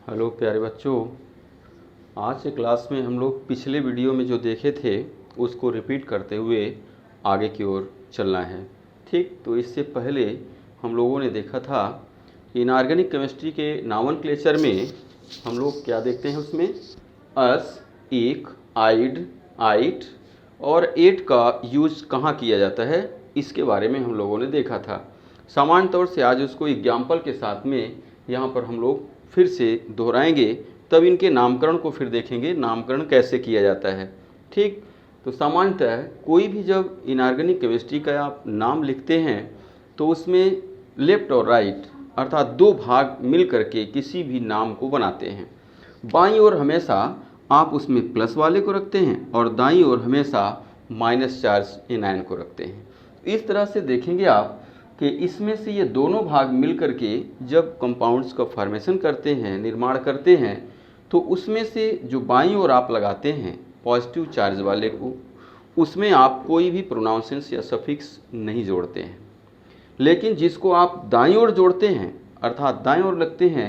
Hello प्यारे बच्चों, आज के क्लास में हम लोग पिछले वीडियो में जो देखे थे उसको रिपीट करते हुए आगे की ओर चलना है। ठीक, तो इससे पहले हम लोगों ने देखा था इनऑर्गेनिक केमिस्ट्री के नॉमेनक्लेचर में हम लोग क्या देखते हैं, उसमें अस, एक, आइड, आइट और एट का यूज कहाँ किया जाता है इसके बारे में हम लोगों ने देखा था। सामान्य तौर से आज उसको एग्जाम्पल के साथ में यहाँ पर हम लोग फिर से दोहराएंगे, तब इनके नामकरण को फिर देखेंगे नामकरण कैसे किया जाता है। ठीक, तो सामान्यतः कोई भी जब इनऑर्गेनिक केमिस्ट्री का आप नाम लिखते हैं तो उसमें लेफ्ट और राइट अर्थात दो भाग मिल करके किसी भी नाम को बनाते हैं। बाईं ओर हमेशा आप उसमें प्लस वाले को रखते हैं और दाईं ओर हमेशा माइनस चार्ज एनायन को रखते हैं। इस तरह से देखेंगे आप कि इसमें से ये दोनों भाग मिल करके जब कंपाउंड्स का फॉर्मेशन करते हैं, निर्माण करते हैं, तो उसमें से जो बाईं ओर आप लगाते हैं पॉजिटिव चार्ज वाले को, उसमें आप कोई भी प्रोनाउंसेंस या सफिक्स नहीं जोड़ते हैं। लेकिन जिसको आप दाईं ओर जोड़ते हैं अर्थात दाईं ओर लगते हैं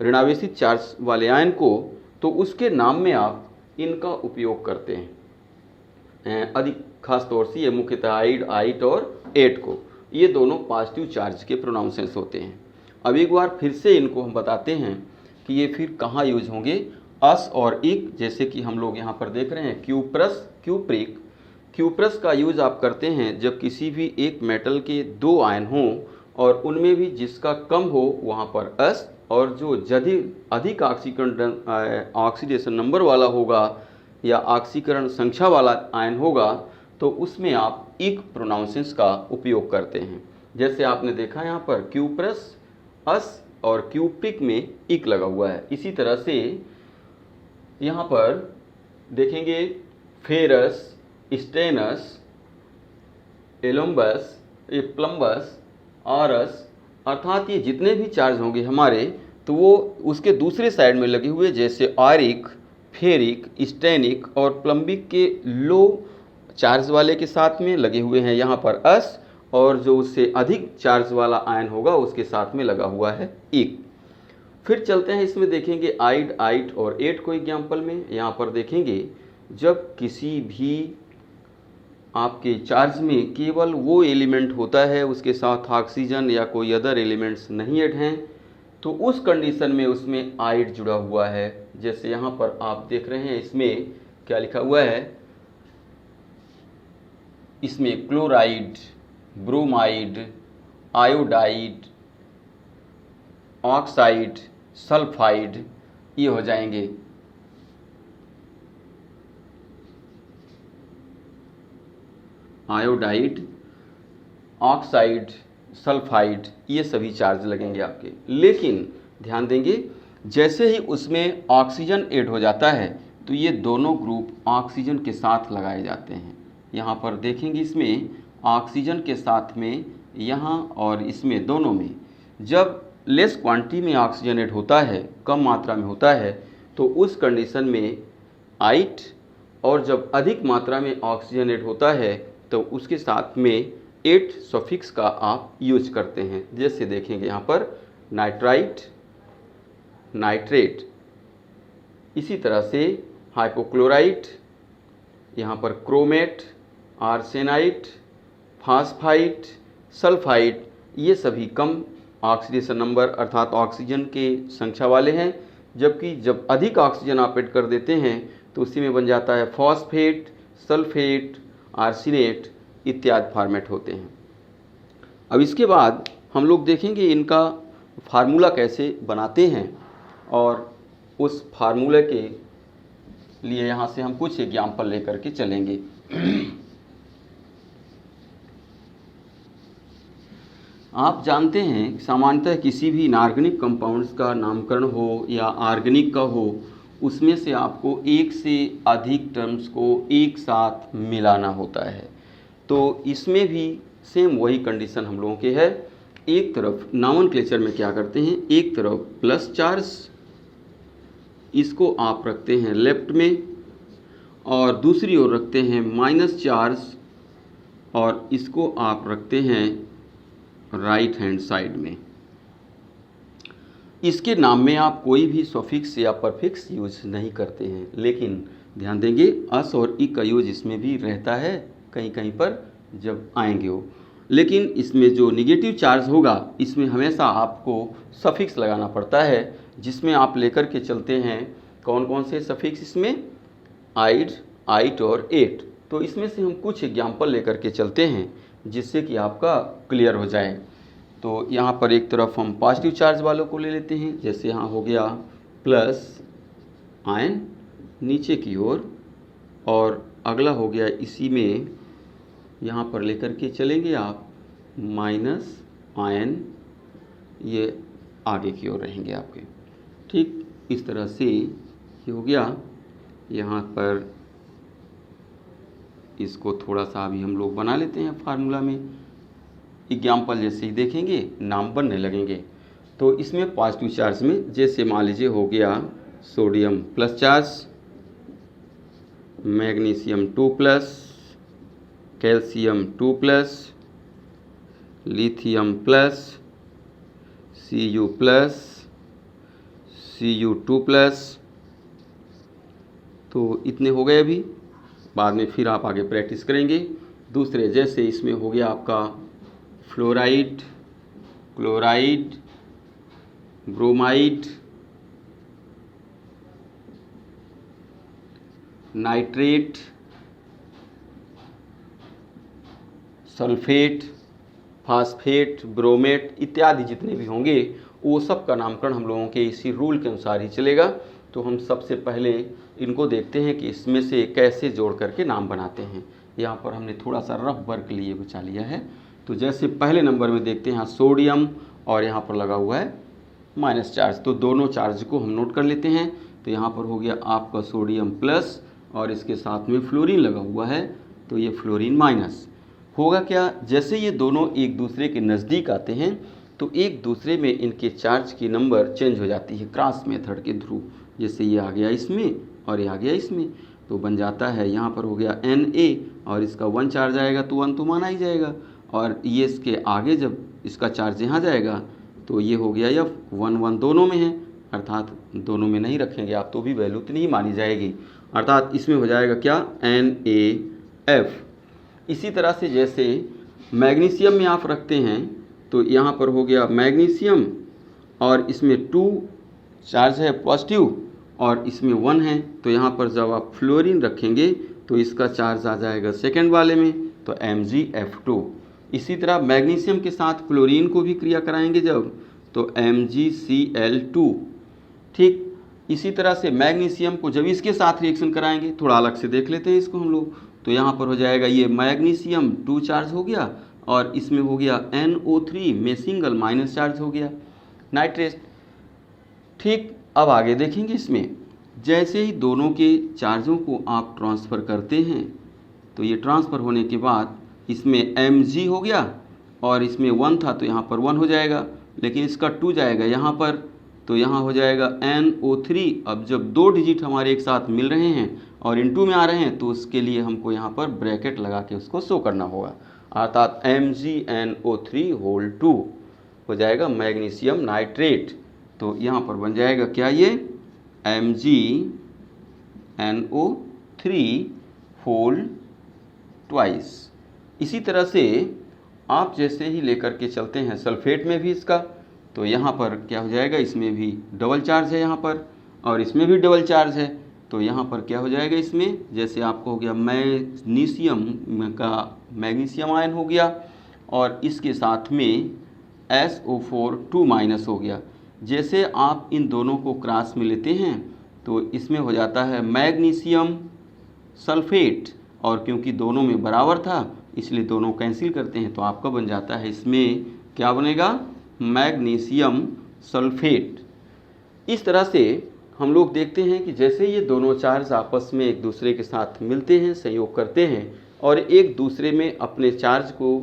ऋणावेशित चार्ज वाले आयन को, तो उसके नाम में आप इनका उपयोग करते हैं। अधिक खास तौर से ये मुख्यतः आइड, आइट और एट को, ये दोनों पॉजिटिव चार्ज के प्रोनाउंसेंस होते हैं। अब एक बार फिर से इनको हम बताते हैं कि ये फिर कहाँ यूज होंगे। अस और इक, जैसे कि हम लोग यहाँ पर देख रहे हैं क्यूप्रस, क्यूप्रिक। क्यूप्रस का यूज आप करते हैं जब किसी भी एक मेटल के दो आयन हों और उनमें भी जिसका कम हो वहाँ पर अस, और जो अधिक ऑक्सीडेशन नंबर वाला होगा या ऑक्सीकरण संख्या वाला आयन होगा तो उसमें आप इक प्रोनाउंसेंस का उपयोग करते हैं। जैसे आपने देखा यहाँ पर क्यूप्रस, अस और क्यूप्रिक में इक लगा हुआ है। इसी तरह से यहाँ पर देखेंगे फेरस, स्टेनस, एलोम्बस, प्लम्बस, आरस, अर्थात ये जितने भी चार्ज होंगे हमारे तो वो उसके दूसरे साइड में लगे हुए, जैसे आरिक, फेरिक, स्टेनिक और प्लम्बिक के लो चार्ज वाले के साथ में लगे हुए हैं यहाँ पर अस, और जो उससे अधिक चार्ज वाला आयन होगा उसके साथ में लगा हुआ है इक। फिर चलते हैं, इसमें देखेंगे आइड, आइट और एट को एग्जाम्पल में। यहाँ पर देखेंगे जब किसी भी आपके चार्ज में केवल वो एलिमेंट होता है, उसके साथ ऑक्सीजन या कोई अदर एलिमेंट्स नहीं ऐड हैं, तो उस कंडीशन में उसमें आइड जुड़ा हुआ है। जैसे यहाँ पर आप देख रहे हैं, इसमें क्या लिखा हुआ है, इसमें chloride, bromide, iodide, oxide, sulphide, ये हो जाएंगे। आयोडाइड, ऑक्साइड, सल्फाइड, ये सभी चार्ज लगेंगे आपके। लेकिन ध्यान देंगे, जैसे ही उसमें ऑक्सीजन ऐड हो जाता है तो ये दोनों ग्रुप ऑक्सीजन के साथ लगाए जाते हैं। यहाँ पर देखेंगे इसमें ऑक्सीजन के साथ में यहाँ और इसमें दोनों में जब लेस क्वांटिटी में ऑक्सीजन ऐड होता है, कम मात्रा में होता है, तो उस कंडीशन में आइट, और जब अधिक मात्रा में ऑक्सीजन ऐड होता है तो उसके साथ में एट सफिक्स का आप यूज करते हैं। जैसे देखेंगे यहाँ पर नाइट्राइट, नाइट्रेट, इसी तरह से हाइपोक्लोराइट, यहाँ पर क्रोमेट, आर्सेनाइट, फास्फाइट, सल्फाइट, ये सभी कम ऑक्सीडेशन नंबर अर्थात ऑक्सीजन के संख्या वाले हैं। जबकि जब अधिक ऑक्सीजन आप ऐड कर देते हैं तो उसी में बन जाता है फॉस्फेट, सल्फेट, आर्सेनेट इत्यादि फॉर्मेट होते हैं। अब इसके बाद हम लोग देखेंगे इनका फार्मूला कैसे बनाते हैं, और उस फार्मूले के लिए यहाँ से हम कुछ एग्जाम्पल लेकर के चलेंगे। आप जानते हैं सामान्यतः किसी भी इनऑर्गेनिक कंपाउंड्स का नामकरण हो या ऑर्गेनिक का हो, उसमें से आपको एक से अधिक टर्म्स को एक साथ मिलाना होता है। तो इसमें भी सेम वही कंडीशन हम लोगों के है। एक तरफ नॉमेनक्लेचर में क्या करते हैं, एक तरफ प्लस चार्ज, इसको आप रखते हैं लेफ्ट में, और दूसरी ओर रखते हैं माइनस चार्ज, और इसको आप रखते हैं राइट हैंड साइड में। इसके नाम में आप कोई भी सफिक्स या परफिक्स यूज नहीं करते हैं, लेकिन ध्यान देंगे अस और ई का यूज इसमें भी रहता है कहीं कहीं पर जब आएंगे हो। लेकिन इसमें जो निगेटिव चार्ज होगा इसमें हमेशा आपको सफिक्स लगाना पड़ता है, जिसमें आप लेकर के चलते हैं कौन कौन से सफिक्स इसमें, आइड, आइट और एट। तो इसमें से हम कुछ एग्जाम्पल लेकर के चलते हैं जिससे कि आपका क्लियर हो जाए। तो यहाँ पर एक तरफ हम पॉजिटिव चार्ज वालों को ले लेते हैं, जैसे यहाँ हो गया प्लस आयन नीचे की ओर, और अगला हो गया इसी में यहाँ पर लेकर के चलेंगे आप माइनस आयन, ये आगे की ओर रहेंगे आपके। ठीक इस तरह से ये हो गया। यहाँ पर इसको थोड़ा सा अभी हम लोग बना लेते हैं फार्मूला में, एग्जाम्पल जैसे ही देखेंगे नाम बनने लगेंगे। तो इसमें पॉजिटिव चार्ज में जैसे मान लीजिए हो गया sodium plus charge, magnesium 2+, calcium 2+, lithium plus, Cu+, Cu2+। तो इतने हो गए अभी, बाद में फिर आप आगे प्रैक्टिस करेंगे। दूसरे जैसे इसमें हो गया आपका fluoride, chloride, bromide, nitrate, sulphate, phosphate, bromate इत्यादि जितने भी होंगे वो सब का नामकरण हम लोगों के इसी रूल के अनुसार ही चलेगा। तो हम सबसे पहले इनको देखते हैं कि इसमें से कैसे जोड़ करके नाम बनाते हैं। यहाँ पर हमने थोड़ा सा रफ वर्क लिए बचा लिया है। तो जैसे पहले नंबर में देखते हैं यहाँ सोडियम और यहाँ पर लगा हुआ है माइनस चार्ज, तो दोनों चार्ज को हम नोट कर लेते हैं। तो यहाँ पर हो गया आपका सोडियम प्लस और इसके साथ में फ्लोरीन लगा हुआ है, तो ये फ्लोरीन माइनस होगा। क्या जैसे ये दोनों एक दूसरे के नज़दीक आते हैं तो एक दूसरे में इनके चार्ज की नंबर चेंज हो जाती है क्रॉस मेथड के थ्रू। जैसे ये आ गया इसमें और ये आ गया इसमें, तो बन जाता है यहाँ पर हो गया Na और इसका 1 चार्ज आएगा तो 1 तो माना ही जाएगा, और ये इसके आगे जब इसका चार्ज यहाँ जाएगा तो ये हो गया F, 1 1 दोनों में है, अर्थात दोनों में नहीं रखेंगे आप तो भी वैल्यू उतनी ही मानी जाएगी, अर्थात इसमें हो जाएगा क्या NaF। इसी तरह से जैसे मैग्नीशियम में आप रखते हैं तो यहाँ पर हो गया मैग्नीशियम और इसमें 2 चार्ज है पॉजिटिव और इसमें 1 है, तो यहाँ पर जब आप फ्लोरीन रखेंगे तो इसका चार्ज आ जाएगा सेकेंड वाले में, तो MgF2। इसी तरह मैग्नीशियम के साथ क्लोरीन को भी क्रिया कराएंगे जब, तो MgCl2। ठीक इसी तरह से मैग्नीशियम को जब इसके साथ रिएक्शन कराएंगे, थोड़ा अलग से देख लेते हैं इसको हम लोग, तो यहाँ पर हो जाएगा ये मैग्नीशियम 2 चार्ज हो गया और इसमें हो गया NO3 में सिंगल माइनस चार्ज हो गया नाइट्रेट। ठीक अब आगे देखेंगे इसमें जैसे ही दोनों के चार्जों को आप ट्रांसफ़र करते हैं तो ये ट्रांसफ़र होने के बाद इसमें Mg हो गया और इसमें 1 था तो यहाँ पर 1 हो जाएगा, लेकिन इसका 2 जाएगा यहाँ पर, तो यहाँ हो जाएगा NO3। अब जब 2 डिजिट हमारे एक साथ मिल रहे हैं और इनटू में आ रहे हैं तो उसके लिए हमको यहाँ पर ब्रैकेट लगा के उसको शो करना होगा, अर्थात MgNO3 हो जाएगा मैग्नीशियम नाइट्रेट। तो यहाँ पर बन जाएगा क्या ये MgNO3 इसी तरह से आप जैसे ही लेकर के चलते हैं सल्फेट में भी इसका, तो यहाँ पर क्या हो जाएगा, इसमें भी डबल चार्ज है यहाँ पर और इसमें भी डबल चार्ज है, तो यहाँ पर क्या हो जाएगा, इसमें जैसे आपको हो गया मैग्नीशियम का मैग्नीशियम आयन हो गया और इसके साथ में SO4 2- हो गया। जैसे आप इन दोनों को क्रॉस में लेते हैं तो इसमें हो जाता है मैग्नीशियम सल्फेट, और क्योंकि दोनों में बराबर था इसलिए दोनों कैंसिल करते हैं तो आपका बन जाता है इसमें क्या बनेगा, मैग्नीशियम सल्फेट। इस तरह से हम लोग देखते हैं कि जैसे ये दोनों चार्ज आपस में एक दूसरे के साथ मिलते हैं, संयोग करते हैं और एक दूसरे में अपने चार्ज को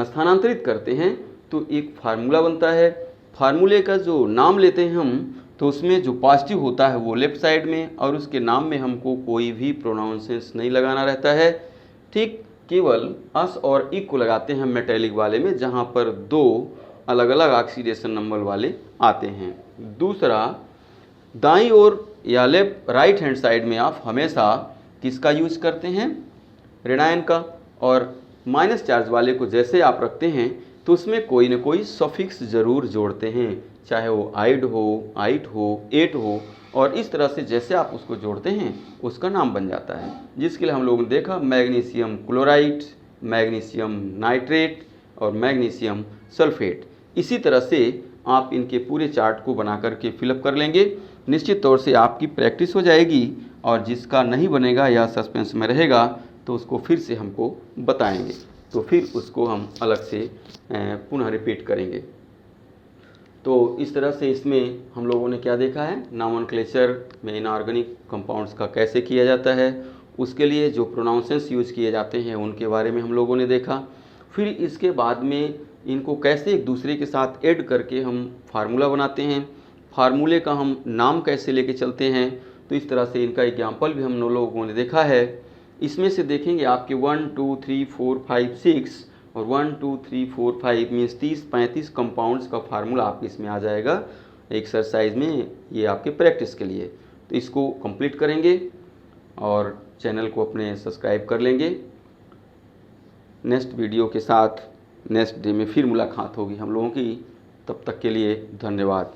स्थानांतरित करते हैं तो एक फार्मूला बनता है। फार्मूले का जो नाम लेते हैं हम तो उसमें जो पॉजिटिव होता है वो लेफ्ट साइड में और उसके नाम में हमको कोई भी प्रोनाउंसेंस नहीं लगाना रहता है। ठीक केवल अस और ई को लगाते हैं मेटेलिक वाले में, जहाँ पर 2 अलग अलग ऑक्सीडेशन नंबर वाले आते हैं। दूसरा, दाईं ओर या लेफ्ट राइट हैंड साइड में आप हमेशा किसका यूज करते हैं, ऋणायन का, और माइनस चार्ज वाले को जैसे आप रखते हैं तो उसमें कोई न कोई सफिक्स जरूर जोड़ते हैं, चाहे वो आइड हो, आइट हो, एट हो, और इस तरह से जैसे आप उसको जोड़ते हैं उसका नाम बन जाता है। जिसके लिए हम लोगों ने देखा मैग्नीशियम क्लोराइड, मैग्नीशियम नाइट्रेट और मैग्नीशियम सल्फेट। इसी तरह से आप इनके पूरे चार्ट को बना करके फिलअप कर लेंगे। निश्चित तौर से आपकी प्रैक्टिस हो जाएगी, और जिसका नहीं बनेगा या सस्पेंस में रहेगा तो उसको फिर से हमको बताएंगे, तो फिर उसको हम अलग से पुनः रिपीट करेंगे। तो इस तरह से इसमें हम लोगों ने क्या देखा है, नॉमेनक्लेचर में इनऑर्गेनिक कंपाउंड्स का कैसे किया जाता है, उसके लिए जो प्रोनाउंसेंस यूज किए जाते हैं उनके बारे में हम लोगों ने देखा। फिर इसके बाद में इनको कैसे एक दूसरे के साथ ऐड करके हम फार्मूला बनाते हैं, फार्मूले का हम नाम कैसे लेके चलते हैं, तो इस तरह से इनका एग्जाम्पल भी हम लोगों ने देखा है। इसमें से देखेंगे आपके 1 2 3 4 5 6 और 1 2 3 4 5 मीन्स 30-35 कंपाउंड्स का फार्मूला आपके इसमें आ जाएगा एक्सरसाइज में, ये आपके प्रैक्टिस के लिए। तो इसको कंप्लीट करेंगे और चैनल को अपने सब्सक्राइब कर लेंगे। नेक्स्ट वीडियो के साथ नेक्स्ट डे में फिर मुलाकात होगी हम लोगों की, तब तक के लिए धन्यवाद।